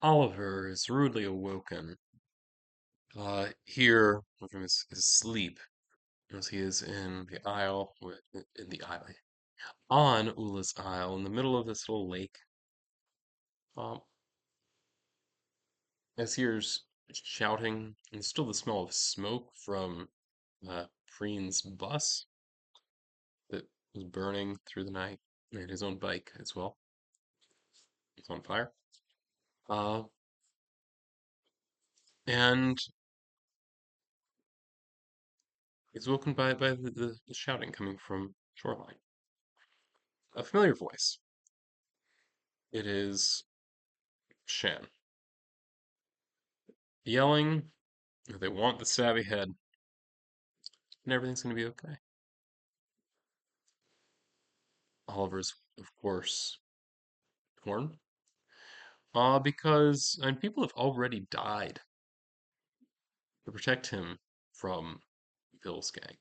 Oliver is rudely awoken, here from his sleep, as he is in the isle, in the isle, on Ula's Isle, in the middle of this little lake. Um, as he hears shouting, and still the smell of smoke from Preen's bus that was burning through the night, and his own bike as well. It's on fire. Uh, and he's woken by the shouting coming from shoreline. A familiar voice. It is Shen. Yelling, they want the Savvyhead, and everything's going to be okay. Oliver's, of course, torn. Because and people have already died to protect him from Bill's gang.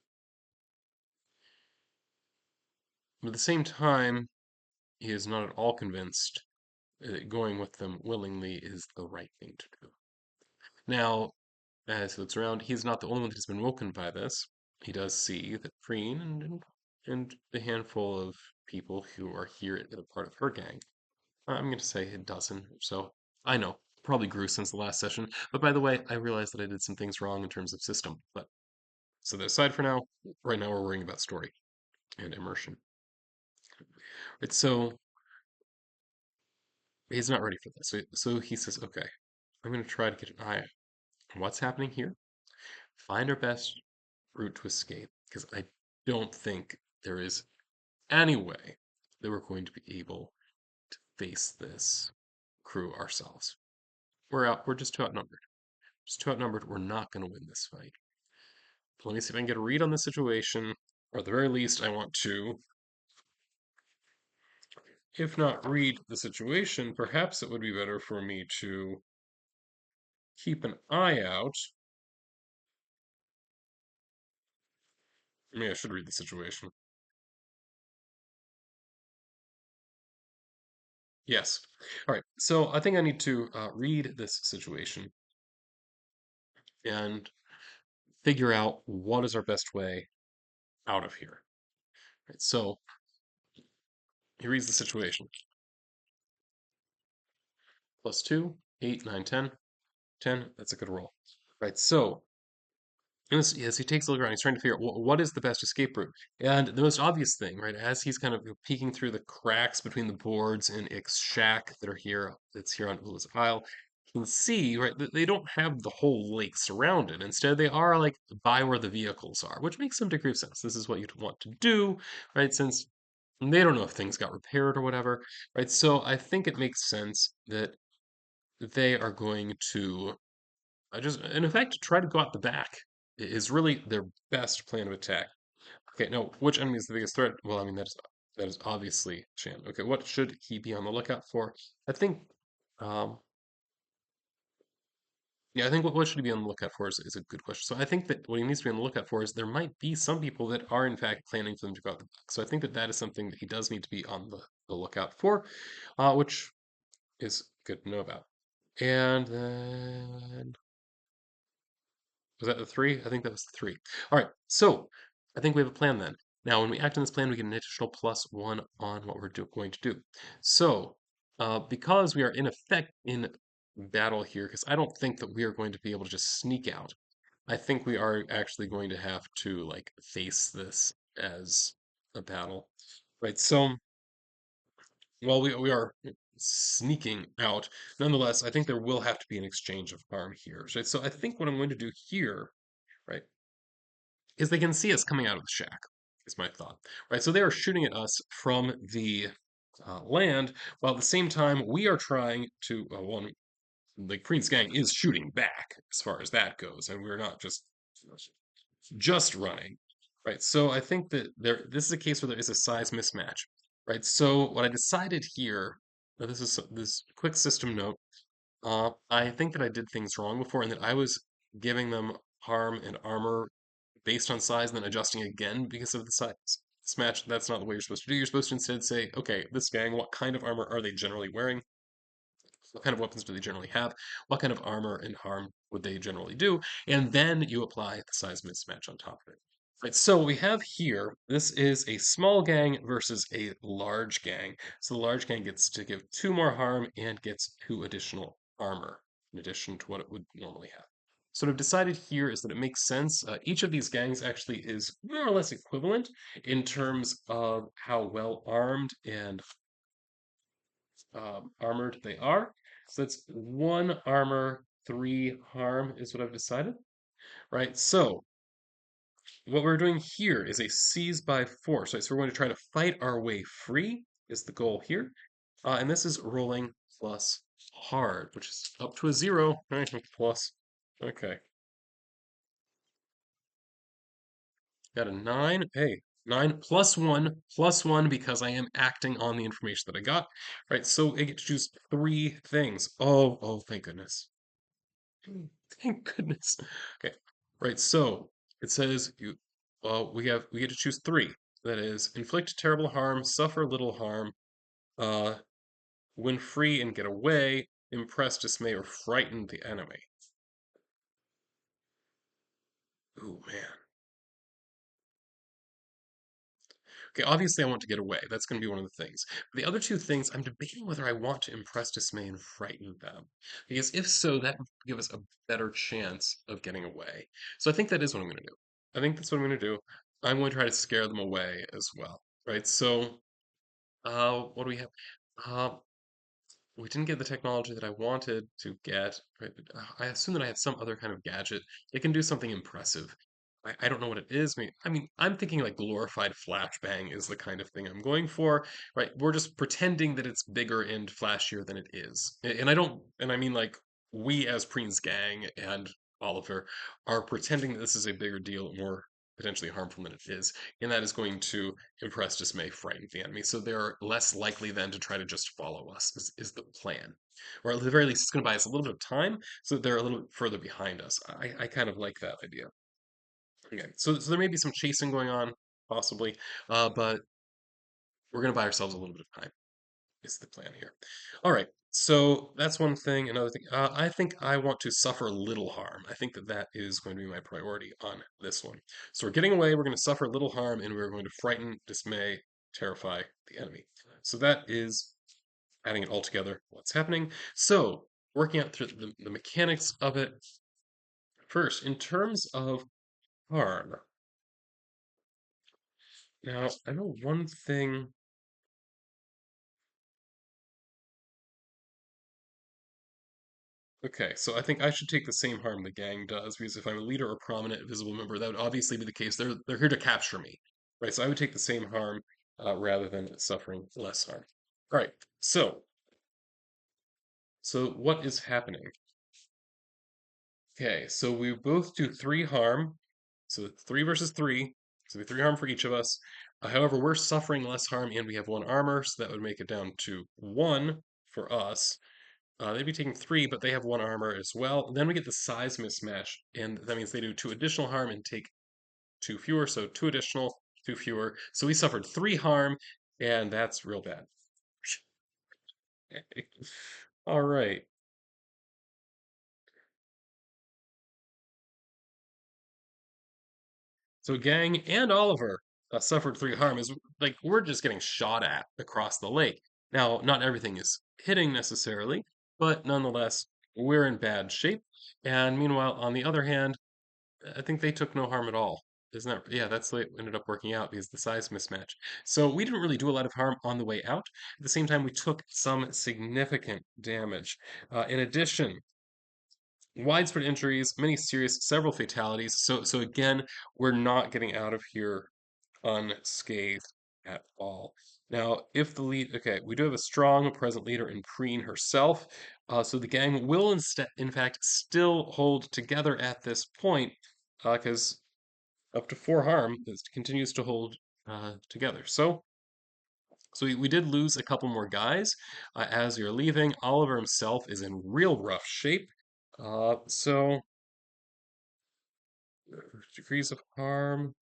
But at the same time, he is not at all convinced that going with them willingly is the right thing to do. Now, as he looks around, he's not the only one that has been woken by this. He does see that Preen and the handful of people who are here that are part of her gang. I'm going to say a dozen or so. I know, probably grew since the last session. But by the way, I realized that I did some things wrong in terms of system. But so that aside for now, right now we're worrying about story and immersion. Right, so he's not ready for this. So he says, okay, I'm going to try to get an eye on what's happening here, find our best route to escape, because I don't think there is any way that we're going to be able to face this crew ourselves. We're just too outnumbered. Just too outnumbered. We're not going to win this fight. But let me see if I can get a read on the situation, or at the very least, I want to, if not read the situation, perhaps it would be better for me to keep an eye out. Maybe I should read the situation. Yes. All right. So I think I need to read this situation and figure out what is our best way out of here. Right, so he reads the situation. Plus 2, 8, 9, 10. 10, that's a good roll. Right, so as he takes a look around, he's trying to figure out what is the best escape route. And the most obvious thing, right, as he's kind of peeking through the cracks between the boards in Ix shack that's here on Ula's Isle, you can see, right, that they don't have the whole lake surrounded. Instead, they are like by where the vehicles are, which makes some degree of sense. This is what you'd want to do, right, since they don't know if things got repaired or whatever, right? So I think it makes sense that they are going to just, in effect, try to go out the back is really their best plan of attack. Okay, now which enemy is the biggest threat? Well, I mean that is obviously Shan. Okay, what should he be on the lookout for? I think, um, yeah, I think what should he be on the lookout for is a good question. So I think that what he needs to be on the lookout for is there might be some people that are in fact planning for them to go out the back. So I think that that is something that he does need to be on the lookout for, which is good to know about. And then was that the three? I think that was the three. All right, so I think we have a plan then. Now, when we act on this plan, we get an additional +1 on what we're going to do. So, because we are in effect in battle here, because I don't think that we are going to be able to just sneak out. I think we are actually going to have to like face this as a battle, right? So, while we are sneaking out, nonetheless, I think there will have to be an exchange of arm here. Right? So I think what I'm going to do here, right, is they can see us coming out of the shack, is my thought. Right? So they are shooting at us from the land, while at the same time we are trying to, one, like Preen's gang is shooting back as far as that goes, and we're not just running. Right. So I think that this is a case where there is a size mismatch. Right. So what I decided here, now this is this quick system note. I think that I did things wrong before, and that I was giving them harm and armor based on size and then adjusting again because of the size mismatch. That's not the way you're supposed to do. You're supposed to instead say, okay, this gang, what kind of armor are they generally wearing? What kind of weapons do they generally have? What kind of armor and harm would they generally do? And then you apply the size mismatch on top of it. Right, so what we have here, this is a small gang versus a large gang. So the large gang gets to give two more harm and gets two additional armor in addition to what it would normally have. So what I've decided here is that it makes sense. Each of these gangs actually is more or less equivalent in terms of how well armed and armored they are. So that's one armor, three harm is what I've decided. Right. So what we're doing here is a seize by force. Right. So we're going to try to fight our way free is the goal here. And this is rolling plus hard, which is up to a zero. Right. Plus. Okay. Got a nine. Hey, nine plus one because I am acting on the information that I got. Right. So I get to choose three things. Oh, thank goodness. Thank goodness. Okay. Right. So it says you we get to choose three. That is inflict terrible harm, suffer little harm, uh win free and get away, impress, dismay, or frighten the enemy. Ooh man. Okay, obviously I want to get away. That's going to be one of the things. The other two things, I'm debating whether I want to impress, dismay, and frighten them. Because if so, that would give us a better chance of getting away. So I think that is what I'm going to do. I think that's what I'm going to do. I'm going to try to scare them away as well. Right? So, what do we have? Uh, we didn't get the technology that I wanted to get. Right? I assume that I have some other kind of gadget that can do something impressive. I don't know what it is. I mean, I'm thinking like glorified flashbang is the kind of thing I'm going for, right? We're just pretending that it's bigger and flashier than it is. And I don't, and I mean like we as Preen's gang and Oliver are pretending that this is a bigger deal, more potentially harmful than it is, and that is going to impress, dismay, frighten the enemy. So they're less likely then to try to just follow us, is the plan. Or at the very least, it's going to buy us a little bit of time so that they're a little bit further behind us. I kind of like that idea. Okay, so there may be some chasing going on, possibly, but we're going to buy ourselves a little bit of time, is the plan here. All right, so that's one thing. Another thing, I think I want to suffer little harm. I think that that is going to be my priority on this one. So we're getting away, we're going to suffer little harm, and we're going to frighten, dismay, terrify the enemy. So that is adding it all together, what's happening. So working out through the mechanics of it. First, in terms of harm, now I know one thing. Okay, so I think I should take the same harm the gang does, because if I'm a leader or prominent visible member, that would obviously be the case. They're here to capture me, right? So I would take the same harm rather than suffering less harm. All right, so what is happening? Okay, so we both do three harm, so three versus three, so we three harm for each of us. However, we're suffering less harm, and we have one armor, so that would make it down to one for us. They'd be taking three, but they have one armor as well. Then we get the size mismatch, and that means they do two additional harm and take two fewer, so two additional, two fewer. So we suffered three harm, and that's real bad. All right. So Gang and Oliver suffered three harm. Is like we're just getting shot at across the lake. Now, not everything is hitting necessarily, but nonetheless, we're in bad shape. And meanwhile, on the other hand, I think they took no harm at all. Isn't that? Yeah, that's the way it ended up working out because the size mismatch. So we didn't really do a lot of harm on the way out. At the same time, we took some significant damage. In addition, widespread injuries, many serious, several fatalities. So again, we're not getting out of here unscathed at all. Now, if the lead, okay, we do have a strong present leader in Preen herself, so the gang will instead, in fact, still hold together at this point, because up to four harm this continues to hold together. So we did lose a couple more guys as you're leaving. Oliver himself is in real rough shape. So degrees of harm.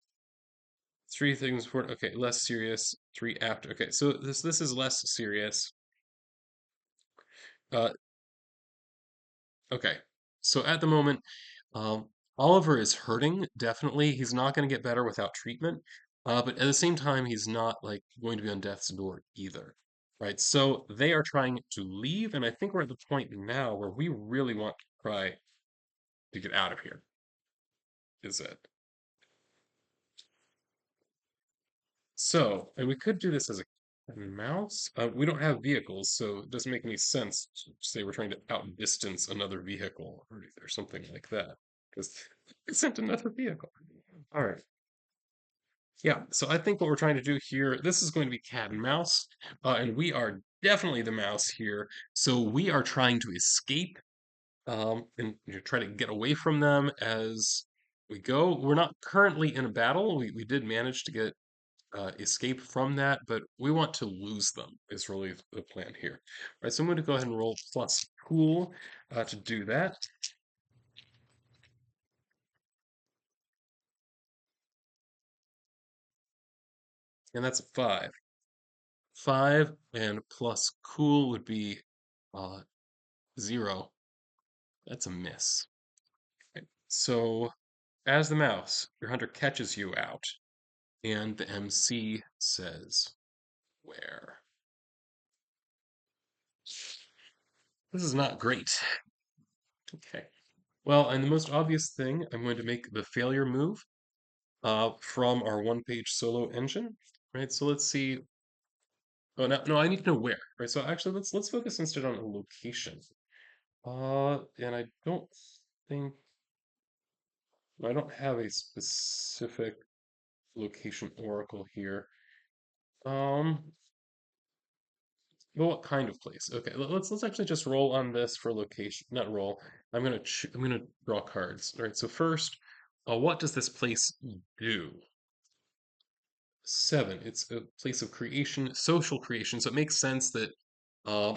Three things for okay, less serious. Three after. Okay, so this is less serious. Okay. So at the moment, um, Oliver is hurting, definitely. He's not going to get better without treatment. But at the same time, he's not like going to be on death's door either. Right. So they are trying to leave, and I think we're at the point now where we really want to try to get out of here. Is it? So, and we could do this as a cat and mouse. We don't have vehicles, so it doesn't make any sense to say we're trying to outdistance another vehicle or something like that, because it sent another vehicle. All right. Yeah, so I think what we're trying to do here, this is going to be cat and mouse, and we are definitely the mouse here. So we are trying to escape and try to get away from them as we go. We're not currently in a battle. We did manage to get escape from that, but we want to lose them is really the plan here. All right, so I'm going to go ahead and roll plus cool to do that, and that's a 5. 5 and plus cool would be 0. That's a miss. Right. So as the mouse, your hunter catches you out, and the MC says, "Where?" This is not great. Okay. Well, and the most obvious thing, I'm going to make the failure move from our one-page solo engine, right? So let's see. Oh, no, I need to know where, right? So actually, let's focus instead on a location. And think I don't have a specific location oracle here. Um, but what kind of place? Okay, let's actually just roll on this for location, not roll. I'm gonna draw cards. All right. So first, what does this place do? 7. It's a place of creation, social creation. So it makes sense that uh,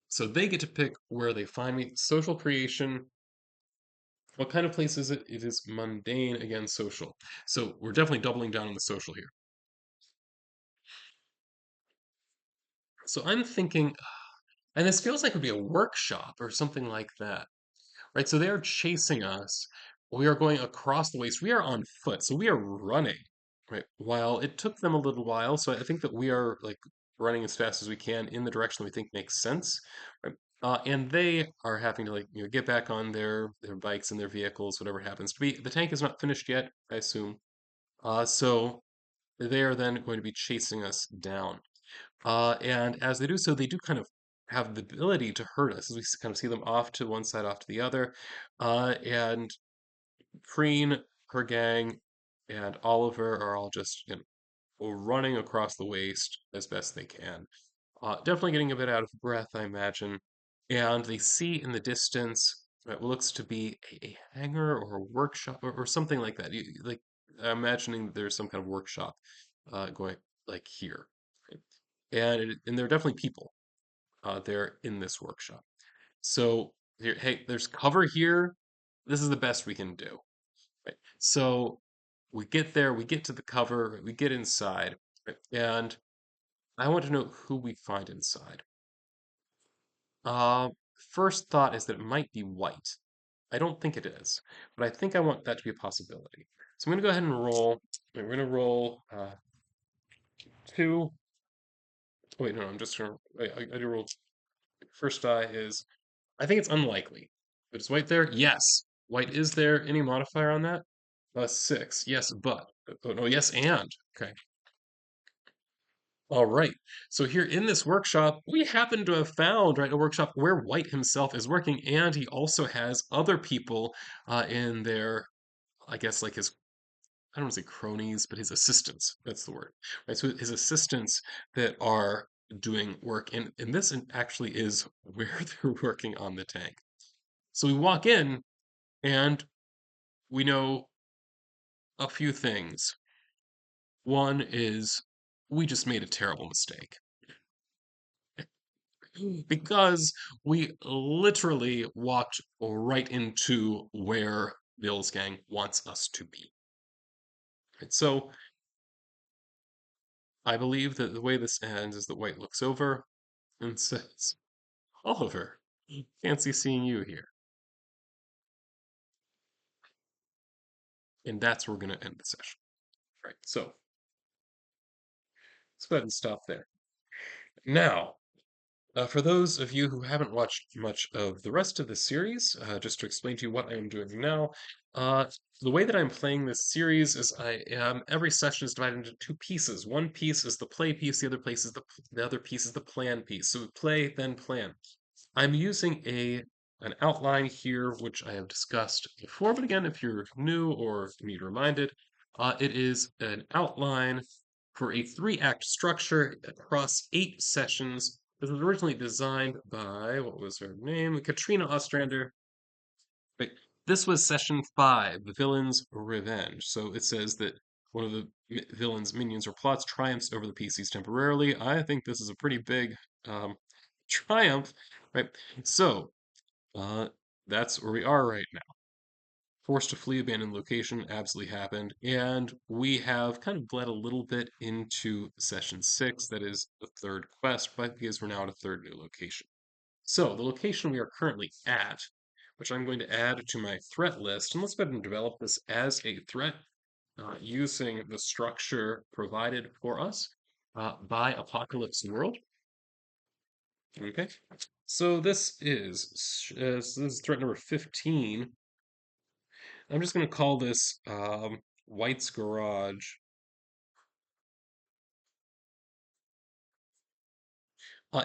so they get to pick where they find me. Social creation. What kind of place is it? It is mundane, again, social. So we're definitely doubling down on the social here. So I'm thinking, and this feels like it would be a workshop or something like that, right? So they are chasing us. We are going across the waste. We are on foot, so we are running, right? While it took them a little while, so I think that we are like running as fast as we can in the direction we think makes sense, right? And they are having to get back on their bikes and their vehicles, whatever happens to be. The tank is not finished yet, I assume. So they are then going to be chasing us down. And as they do so, they do kind of have the ability to hurt us as we kind of see them off to one side, off to the other. And Preen, her gang, and Oliver are all just running across the waste as best they can. Definitely getting a bit out of breath, I imagine. And they see in the distance what looks to be a hangar or a workshop or something like that. Like imagining there's some kind of workshop going like here. Right? And there are definitely people there in this workshop. So here, hey, there's cover here. This is the best we can do. Right? So we get there, we get to the cover, we get inside, right? And I want to know who we find inside. Uh, First thought is that it might be white. I don't think it is, but I think I want that to be a possibility. So I'm going to go ahead and roll. We're going to roll 2. Oh, wait, no, I'm just going to. I do roll. First die is. I think it's unlikely. But is white there? Yes. White is there. Any modifier on that? 6. Yes, but. Oh, no, yes, and. Okay. All right. So here in this workshop, we happen to have found, right, a workshop where White himself is working, and he also has other people in there, I guess like his, I don't want to say cronies, but his assistants. That's the word. Right. So his assistants that are doing work, and this actually is where they're working on the tank. So we walk in and we know a few things. One is we just made a terrible mistake. Because we literally walked right into where Bill's gang wants us to be. Right, so I believe that the way this ends is that White looks over and says, Oliver. Fancy seeing you here. And that's where we're going to end the session. Right. So let's go ahead and stop there. Now, for those of you who haven't watched much of the rest of the series, just to explain to you what I am doing now, uh, the way that I'm playing this series is every session is divided into two pieces. One piece is the play piece, the other piece is the plan piece. So we play, then plan. I'm using a an outline here, which I have discussed before, but again, if you're new or need reminded, it is an outline for a three-act structure across 8 sessions. This was originally designed by, what was her name? Katrina Ostrander. Wait, this was session 5, the villain's revenge. So it says that one of the villain's minions or plots triumphs over the PCs temporarily. I think this is a pretty big um, triumph, right? So uh, that's where we are right now. Forced to flee abandoned location absolutely happened, and we have kind of bled a little bit into session 6, that is the third quest, but because we're now at a third new location. So the location we are currently at, which I'm going to add to my threat list, and let's go ahead and develop this as a threat using the structure provided for us by Apocalypse World. Okay, so this is threat number 15. I'm just going to call this White's Garage.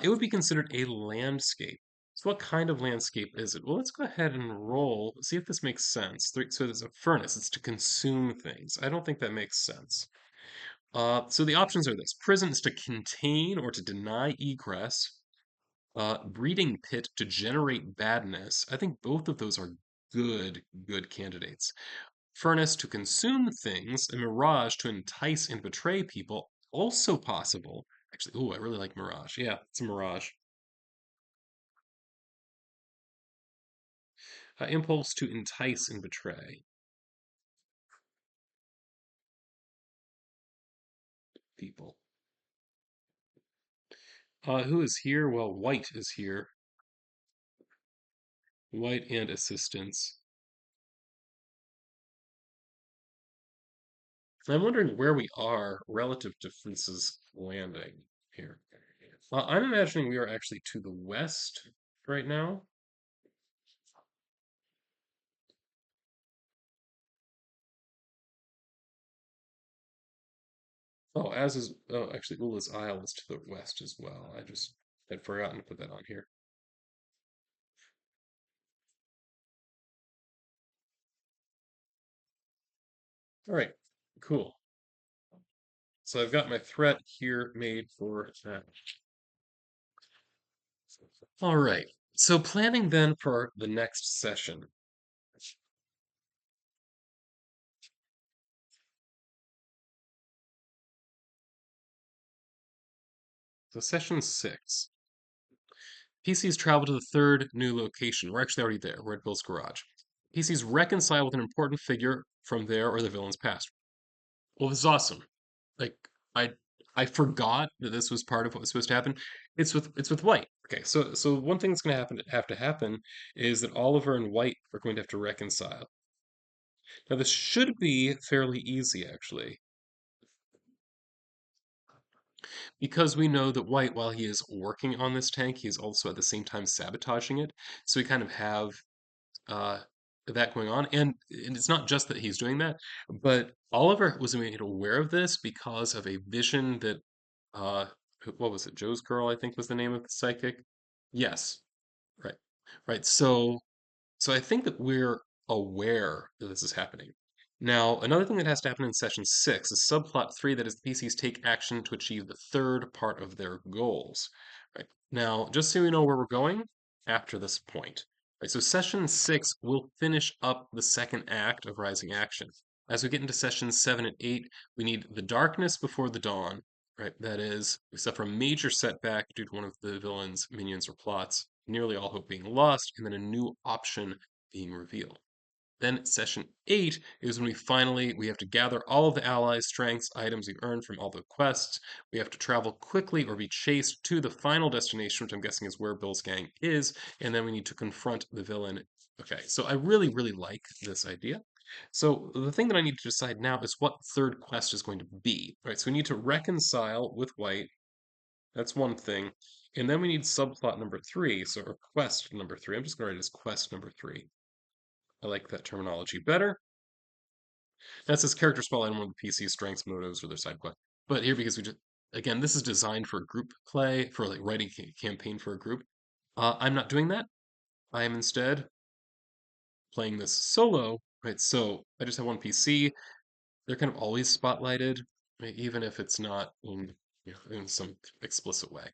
It would be considered a landscape. So what kind of landscape is it? Well, let's go ahead and roll, see if this makes sense. So there's a furnace, it's to consume things. I don't think that makes sense. So the options are this. Prison is to contain or to deny egress. Breeding pit to generate badness. I think both of those are good candidates. Furnace to consume things, a mirage to entice and betray people, also possible. Actually, oh, I really like mirage. Yeah, it's a mirage. Impulse to entice and betray people. Who is here? Well, White is here. White and assistance. I'm wondering where we are relative to Fleece's landing here. I'm imagining we are actually to the west right now. Actually, Ula's Isle is to the west as well. I just had forgotten to put that on here. All right, cool. So I've got my threat here made for that. All right. So planning then for the next session. So session 6. PCs travel to the third new location. We're actually already there. We're at Bill's garage. PCs reconcile with an important figure from there or the villain's past. Well, this is awesome. Like I I forgot that this was part of what was supposed to happen. It's with White. Okay, so one thing that's going to happen is that Oliver and White are going to have to reconcile. Now this should be fairly easy actually, because we know that White, while he is working on this tank, he's also at the same time sabotaging it. So we kind of have uh, that going on, and it's not just that he's doing that, but Oliver was made aware of this because of a vision that uh, what was it? Joe's Girl, I think was the name of the psychic. Yes, right, right. So I think that we're aware that this is happening. Now, another thing that has to happen in session 6 is subplot 3, that is the PCs take action to achieve the third part of their goals. Right. Now, just so you know where we're going after this point. Right, so session 6 will finish up the second act of Rising Action. As we get into sessions 7 and 8, we need the darkness before the dawn. Right, that is, except for a major setback due to one of the villain's minions or plots, nearly all hope being lost, and then a new option being revealed. Then session 8 is when we have to gather all of the allies' strengths, items we earned from all the quests. We have to travel quickly or be chased to the final destination, which I'm guessing is where Bill's gang is, and then we need to confront the villain. Okay, so I really, really like this idea. So the thing that I need to decide now is what third quest is going to be. Right, so we need to reconcile with White. That's one thing. And then we need subplot number 3, so or quest number 3. I'm just going to write it as quest number 3. I like that terminology better. That says character spell item on the PC strengths, motives, or their side quest. But here, because we just again, this is designed for group play, for like writing campaign for a group. I'm not doing that. I am instead playing this solo. Right, so I just have one PC. They're kind of always spotlighted, right, even if it's not in some explicit way.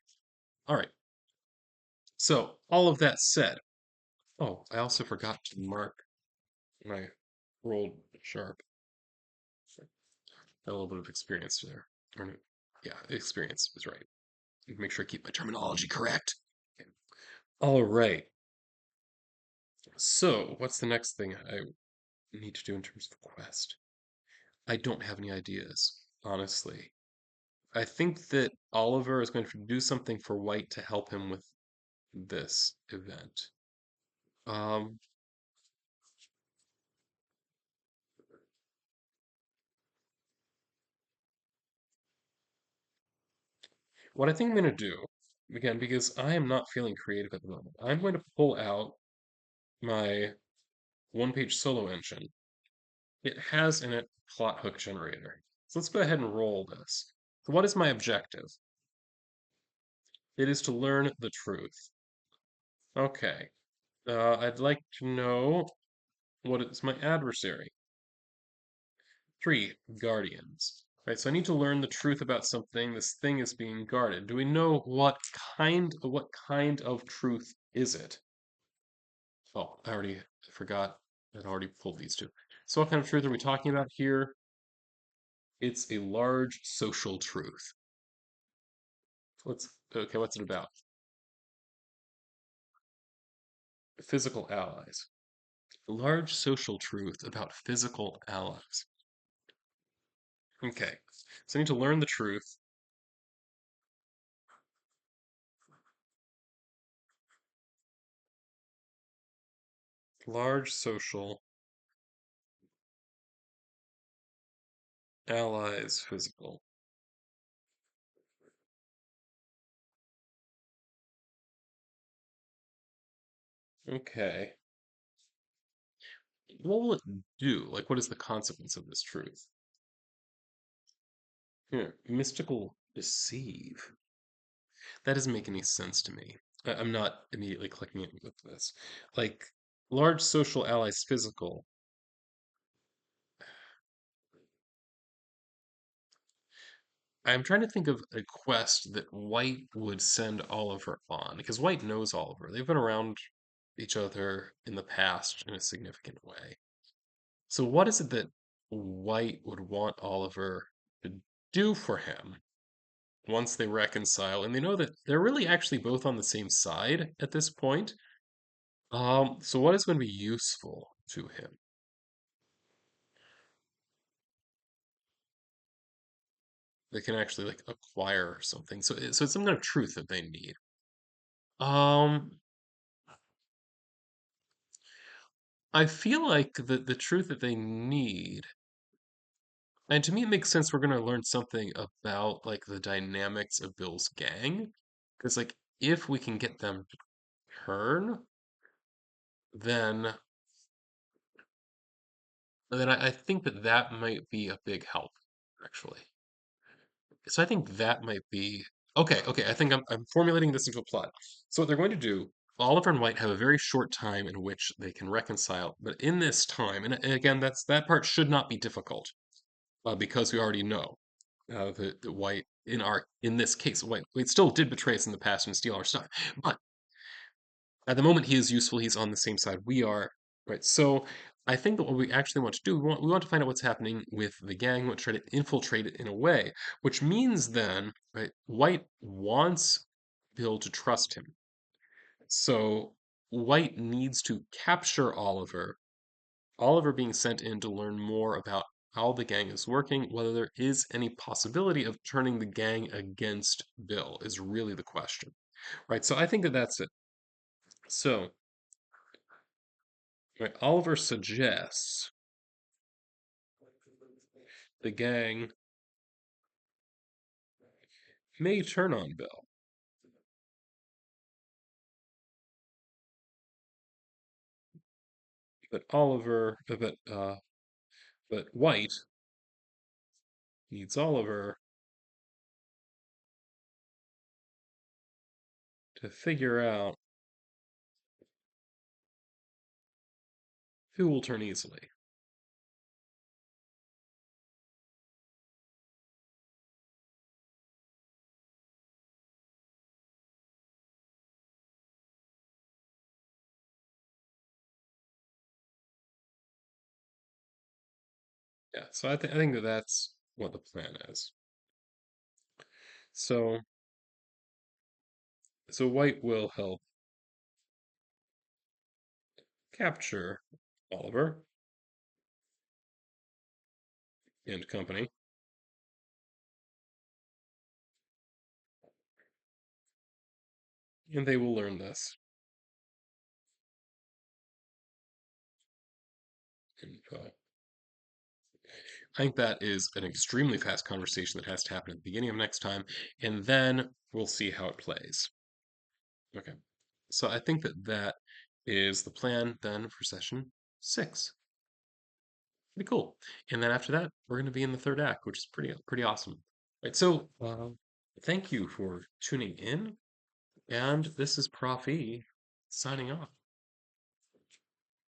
All right. So all of that said, oh, I also forgot to mark my rolled sharp. A little bit of experience there. Or no, yeah, experience is right. Make sure I keep my terminology correct. Okay. All right. So, what's the next thing I need to do in terms of quest? I don't have any ideas, honestly. I think that Oliver is going to do something for White to help him with this event. Um, what I think I'm going to do, again, because I am not feeling creative at the moment, I'm going to pull out my one-page solo engine. It has in it plot hook generator. So let's go ahead and roll this. So what is my objective? It is to learn the truth. Okay. I'd like to know what is my adversary. 3, guardians. Right, so I need to learn the truth about something. This thing is being guarded. Do we know what kind of truth is it? Oh, I already forgot. I'd already pulled these two. So what kind of truth are we talking about here? It's a large social truth. What's it about? Physical allies. Large social truth about physical allies. Okay, so I need to learn the truth. Large social allies physical. Okay. What will it do? Like, what is the consequence of this truth? Here, mystical deceive. That doesn't make any sense to me. I'm not immediately clicking it with this. Like, large social allies physical. I'm trying to think of a quest that White would send Oliver on, because White knows Oliver. They've been around each other in the past in a significant way. So, what is it that White would want Oliver to do for him once they reconcile? And they know that they're really actually both on the same side at this point. So what is going to be useful to him? They can actually like acquire something. So it's some kind of truth that they need. Um, I feel like the truth that they need, and to me it makes sense we're gonna learn something about like the dynamics of Bill's gang. Because like if we can get them to turn, then then I think that that might be a big help, actually. So I think that might be okay. Okay, I think I'm formulating this into a plot. So what they're going to do, Oliver and White have a very short time in which they can reconcile. But in this time, and again, that part should not be difficult, because we already know that White in this case, White still did betray us in the past and steal our stuff. But at the moment, he is useful. He's on the same side we are, right? So I think that what we actually want to do, we want to find out what's happening with the gang. We want to try to infiltrate it in a way, which means then, right, White wants Bill to trust him. So White needs to capture Oliver Oliver being sent in to learn more about how the gang is working, whether there is any possibility of turning the gang against Bill is really the question, right? So I think that that's it. So, right, Oliver suggests the gang may turn on Bill, but but White needs Oliver to figure out who will turn easily. Yeah, so I think that that's what the plan is. So so White will help capture Oliver and company, and they will learn this info. I think that is an extremely fast conversation that has to happen at the beginning of next time, and then we'll see how it plays. Okay. So I think that that is the plan then for session 6. Pretty cool. And then after that, we're going to be in the third act, which is pretty awesome. Right. So thank you for tuning in, and this is Prof E signing off.